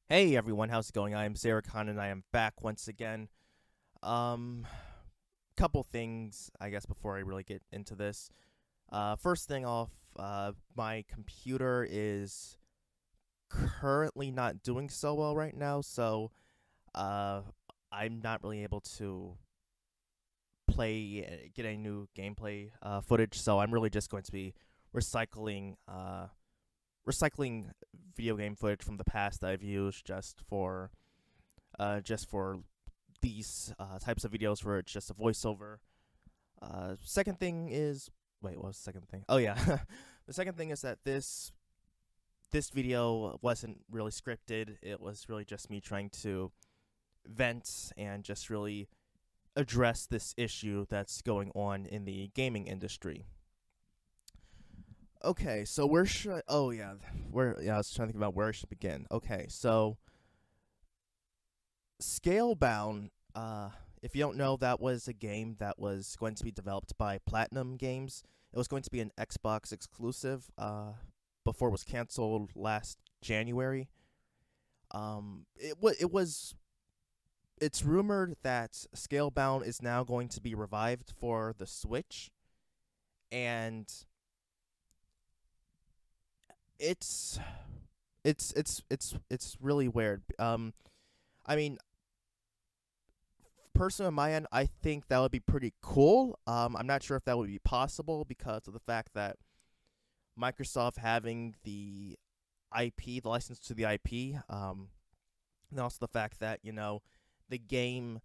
Hey everyone, how's it going? I am iamxeracon and I am back once again. Um, Couple things, I guess, before I really get into this. First thing off, my computer is currently not doing so well right now, so uh, I'm not really able to get any new gameplay footage. So I'm really just going to be recycling recycling video game footage from the past that I've used just for these types of videos where it's just a voiceover. Second thing is, wait, what was the second thing? Oh yeah, the second thing is that this video wasn't really scripted. It was really just me trying to vent and just really address this issue that's going on in the gaming industry. Okay, so where should I? Oh I was trying to think about where I should begin. Okay, so Scalebound, if you don't know, that was a game that was going to be developed by Platinum Games. It was going to be an Xbox exclusive before it was canceled last January. It's rumored that Scalebound is now going to be revived for the Switch, and it's it's really weird. I mean, personally on my end, I think that would be pretty cool. I'm not sure if that would be possible because of the fact that Microsoft having the IP, the license to the IP, and also the fact that the game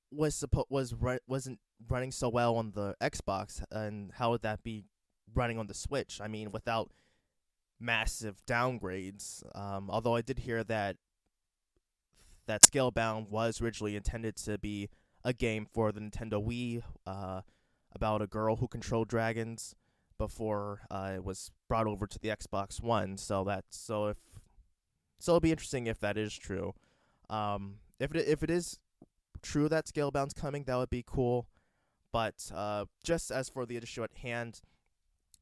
wasn't running so well on the Xbox, and how would that be running on the Switch? I mean, without massive downgrades. Although I did hear that Scalebound was originally intended to be a game for the Nintendo Wii, about a girl who controlled dragons before it was brought over to the Xbox One. So it'll be interesting if that is true. If it is true that Scalebound's coming, that would be cool. But just as for the issue at hand,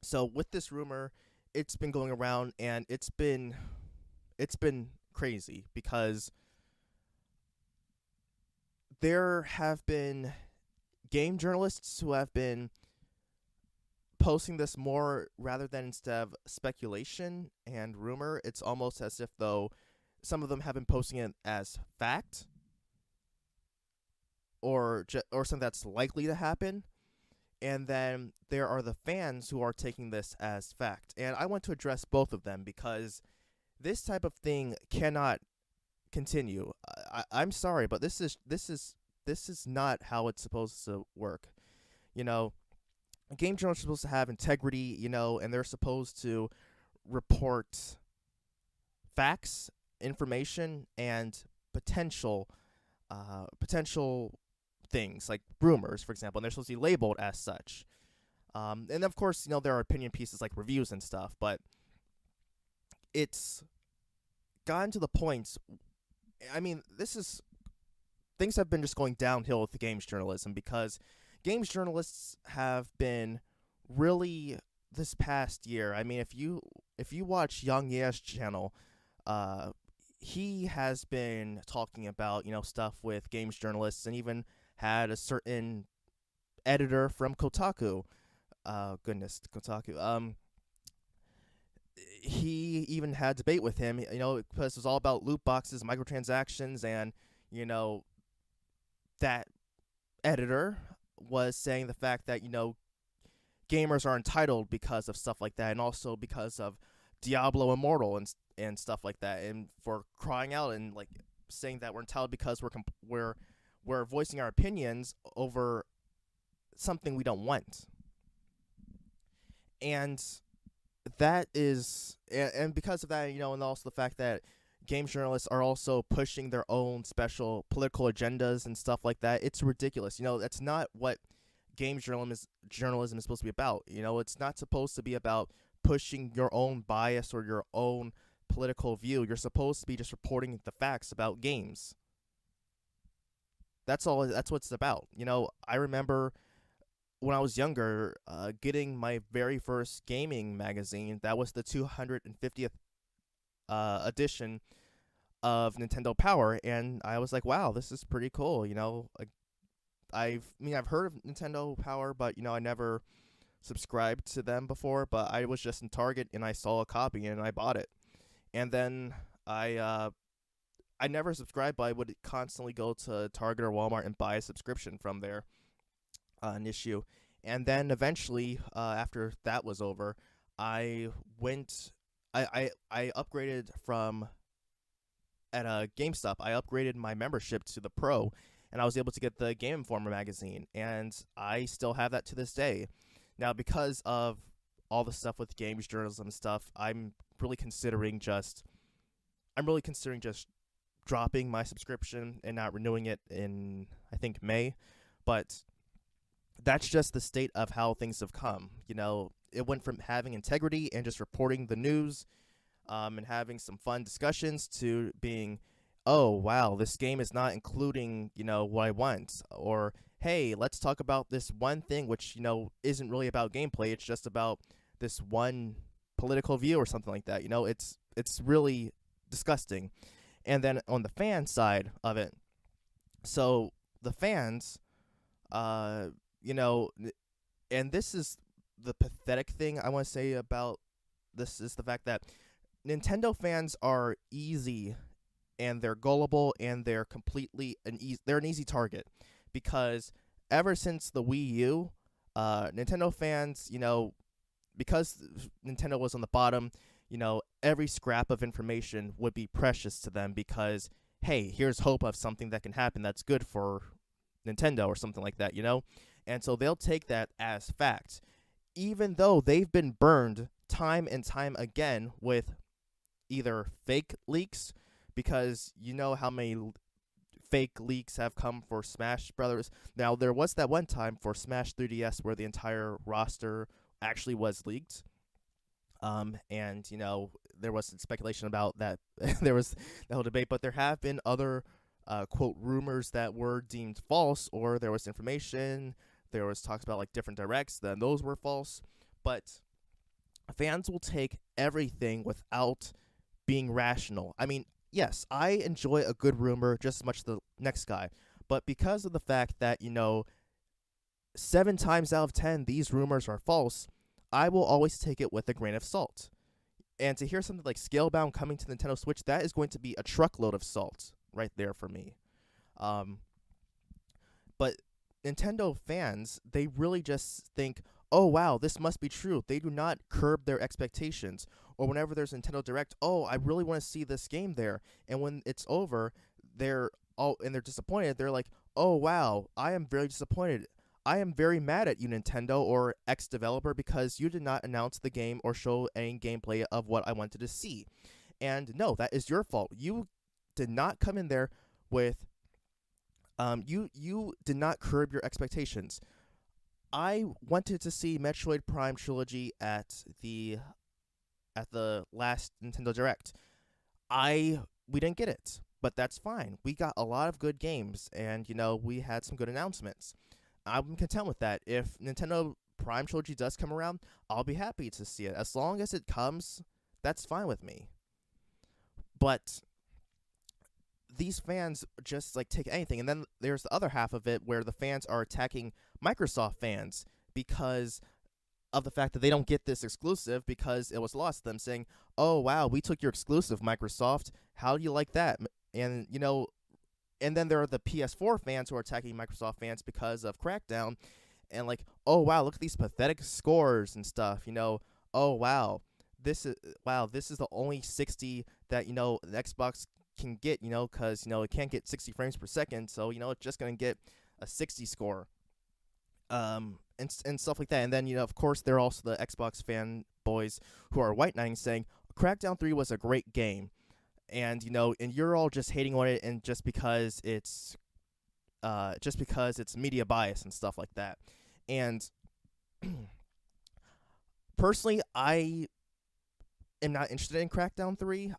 so with this rumor, it's been going around and it's been crazy because there have been game journalists who have been posting this more rather than instead of speculation and rumor. It's almost as if though some of them have been posting it as fact or something that's likely to happen. And then there are the fans who are taking this as fact. And I want to address both of them because this type of thing cannot continue. I'm sorry, but this is not how it's supposed to work. You know, game journalists are supposed to have integrity, and they're supposed to report facts, information, and potential things like rumors, for example, and they're supposed to be labeled as such. And of course, there are opinion pieces like reviews and stuff, but it's gotten to the point. I mean, this is things have been just going downhill with the games journalism because games journalists have been really this past year. I mean, if you watch Young Ye's channel, uh, he has been talking about stuff with games journalists and even had a certain editor from Kotaku. Goodness, Kotaku. He even had debate with him, because it was all about loot boxes, microtransactions, and you know that editor was saying the fact that gamers are entitled because of stuff like that, and also because of Diablo Immortal and stuff like that, and for crying out and like saying that we're entitled because we're voicing our opinions over something we don't want, and and because of that, and also the fact that games journalists are also pushing their own special political agendas and stuff like that. It's ridiculous. That's not what games journalism is supposed to be about. It's not supposed to be about pushing your own bias or your own political view. You're supposed to be just reporting the facts about games. That's all. That's what it's about. I remember when I was younger, getting my very first gaming magazine. That was the 250th edition of Nintendo Power, and I was like, wow, this is pretty cool. Like, I've heard of Nintendo Power, but I never subscribed to them before. But I was just in Target and I saw a copy and I bought it. And then I never subscribed, but I would constantly go to Target or Walmart and buy a subscription from there, an issue. And then eventually, after that was over, I went. I upgraded from at a GameStop. I upgraded my membership to the Pro, and I was able to get the Game Informer magazine, and I still have that to this day. Now, because of all the stuff with games journalism stuff, I'm really considering just dropping my subscription and not renewing it in, I think, May. But that's just the state of how things have come. It went from having integrity and just reporting the news, and having some fun discussions, to being, oh wow, this game is not including what I want, or hey, let's talk about this one thing which isn't really about gameplay. It's just about this one political view or something like that. It's really disgusting. And then on the fan side of it, so the fans, you know, and this is the pathetic thing I want to say about this, is the fact that Nintendo fans are easy, and they're gullible, and they're completely they're an easy target, because ever since the Wii U, Nintendo fans, because Nintendo was on the bottom, every scrap of information would be precious to them, because hey, here's hope of something that can happen that's good for Nintendo or something like that, and so they'll take that as fact, even though they've been burned time and time again with either fake leaks, because you know how many fake leaks have come for Smash Brothers. Now, there was that one time for Smash 3DS where the entire roster actually was leaked. And, there was some speculation about that. There was the whole debate, but there have been other, quote, rumors that were deemed false, or there was information. There was talks about, like, different directs, then those were false. But fans will take everything without being rational. I mean, yes, I enjoy a good rumor just as much as the next guy, but because of the fact that, 7 times out of 10 these rumors are false, I will always take it with a grain of salt. And to hear something like Scalebound coming to Nintendo Switch, that is going to be a truckload of salt right there for me. But Nintendo fans, they really just think, oh wow, this must be true. They do not curb their expectations. Or whenever there's a Nintendo Direct, oh, I really want to see this game there. And when it's over, they're disappointed. They're like, oh wow, I am very disappointed. I am very mad at you, Nintendo or ex-developer, because you did not announce the game or show any gameplay of what I wanted to see. And no, that is your fault. You did not come in there with you did not curb your expectations. I wanted to see Metroid Prime Trilogy at the last Nintendo Direct. We didn't get it, but that's fine. We got a lot of good games, and we had some good announcements. I'm content with that. If Nintendo Prime Trilogy does come around, I'll be happy to see it. As long as it comes, that's fine with me. But these fans just take anything, and then there's the other half of it where the fans are attacking Microsoft fans because of the fact that they don't get this exclusive because it was lost to them, saying, oh wow, we took your exclusive, Microsoft, how do you like that? And and then there are the PS4 fans who are attacking Microsoft fans because of Crackdown, and oh wow, look at these pathetic scores and stuff, oh wow, this is the only 60 that the Xbox can get, because it can't get 60 frames per second, so it's just gonna get a 60 score, and stuff like that. And then of course there are also the Xbox fanboys who are white knighting, saying Crackdown 3 was a great game, and and you're all just hating on it, and just because it's media bias and stuff like that. And personally, I am not interested in Crackdown 3.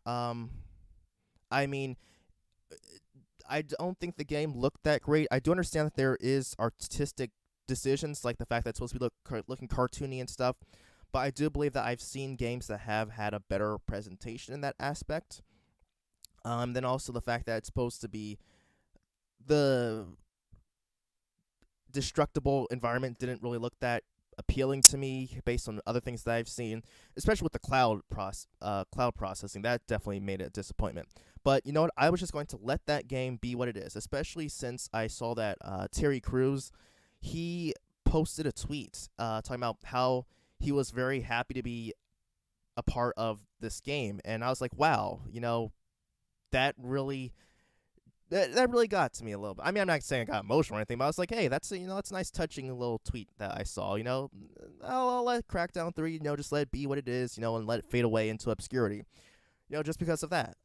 I mean, I don't think the game looked that great. I do understand that there is artistic decisions, like the fact that it's supposed to be looking cartoony and stuff, but I do believe that I've seen games that have had a better presentation in that aspect. Then also the fact that it's supposed to be the destructible environment didn't really look that appealing to me based on other things that I've seen, especially with the cloud processing. That definitely made it a disappointment. But you know what? I was just going to let that game be what it is, especially since I saw that Terry Crews, he posted a tweet talking about how he was very happy to be a part of this game, and I was like, wow, that really that really got to me a little bit. I mean, I'm not saying I got emotional or anything, but I was like, hey, that's a nice touching little tweet that I saw. I'll let Crackdown 3, just let it be what it is, and let it fade away into obscurity. Just because of that.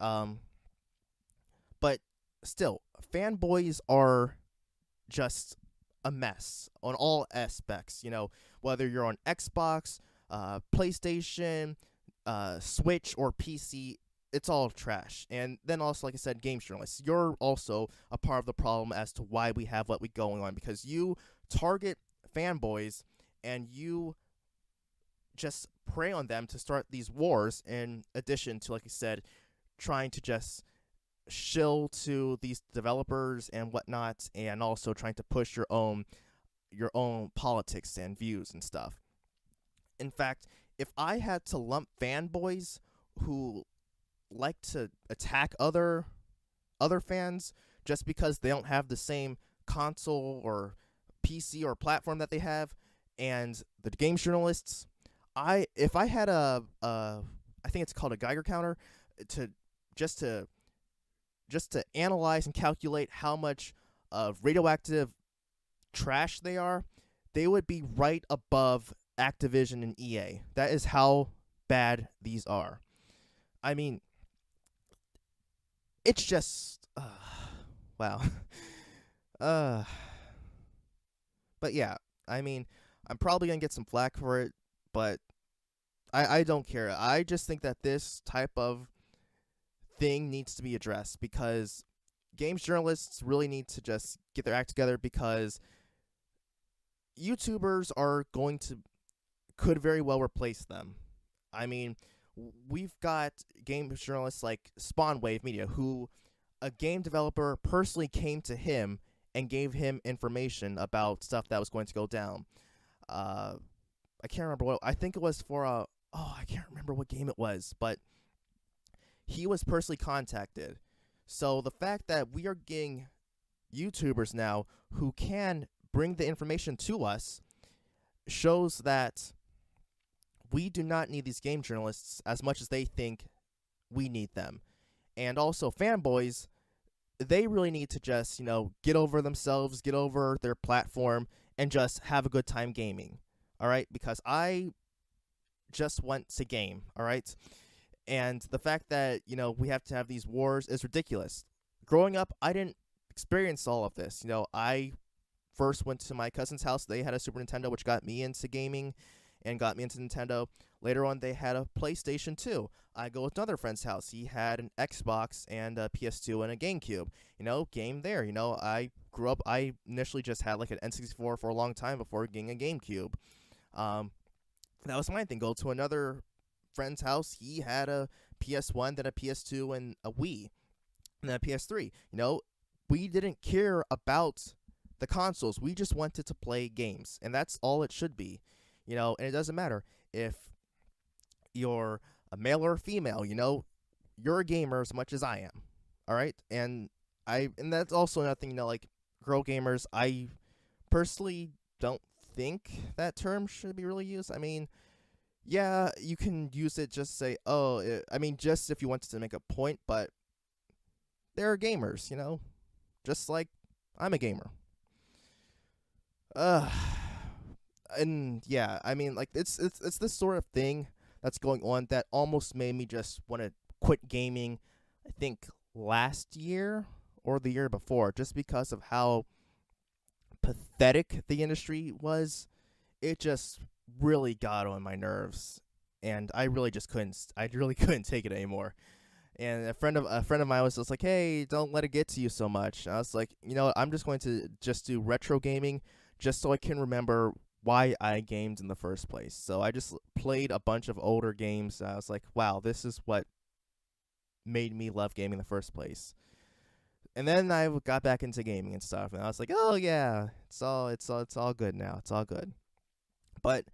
But still, fanboys are just a mess on all aspects. Whether you're on Xbox, PlayStation, Switch, or PC, it's all trash. And then also, like I said, games journalists, you're also a part of the problem as to why we have what we going on, because you target fanboys and you just prey on them to start these wars, in addition to, like I said, trying to just shill to these developers and whatnot, and also trying to push your own politics and views and stuff. In fact, if I had to lump fanboys who like to attack other fans just because they don't have the same console or PC or platform that they have, and the games journalists, if I had I think it's called a Geiger counter, to just to analyze and calculate how much of radioactive trash they are, they would be right above Activision and EA. That is how bad these are. I mean, it's just wow. But yeah, I mean, I'm probably gonna get some flack for it, but I don't care. I just think that this type of thing needs to be addressed, because games journalists really need to just get their act together, because YouTubers could very well replace them. I mean, we've got game journalists like Spawnwave Media, who a game developer personally came to him and gave him information about stuff that was going to go down. I can't remember what, I think it was for I can't remember what game it was, but he was personally contacted. So the fact that we are getting YouTubers now who can bring the information to us shows that we do not need these game journalists as much as they think we need them. And also, fanboys, they really need to just, get over themselves, get over their platform, and just have a good time gaming. All right? Because I just want to game. All right? And the fact that, we have to have these wars is ridiculous. Growing up, I didn't experience all of this. I first went to my cousin's house. They had a Super Nintendo, which got me into gaming and got me into Nintendo. Later on, they had a PlayStation 2. I go with another friend's house. He had an Xbox and a PS2 and a GameCube. Game there. I grew up, I initially just had like an N64 for a long time before getting a GameCube. That was my thing. Go to another friend's house. He had a PS1, then a PS2, and a Wii, and then a PS3. We didn't care about the consoles. We just wanted to play games, and that's all it should be. And it doesn't matter if you're a male or a female, you're a gamer as much as I am. All right? And that's also another thing, like girl gamers, I personally don't think that term should be really used. I mean, yeah, you can use it just to say, just if you wanted to make a point, but they're gamers, just like I'm a gamer. And yeah, I mean, like it's this sort of thing that's going on that almost made me just want to quit gaming. I think last year or the year before, just because of how pathetic the industry was. It just really got on my nerves, and I really just couldn't. I really couldn't take it anymore. And a friend of mine was just like, "Hey, don't let it get to you so much." And I was like, I'm just going to just do retro gaming, just so I can remember why I gamed in the first place. So I just played a bunch of older games. I was like, wow, this is what made me love gaming in the first place. And then I got back into gaming and stuff, and I was like, oh yeah, it's all good now. It's all good. But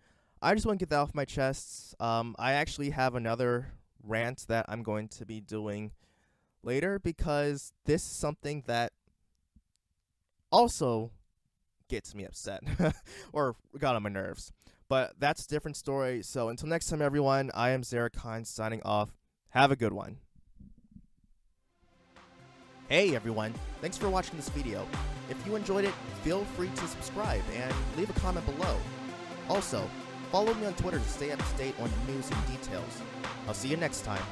I just want to get that off my chest. I actually have another rant that I'm going to be doing later, because this is something that also gets me upset or got on my nerves. But that's a different story. So until next time, everyone, I am iamxeracon signing off. Have a good one. Hey everyone, thanks for watching this video. If you enjoyed it, feel free to subscribe and leave a comment below. Also, follow me on Twitter to stay up to date on news and details. I'll see you next time.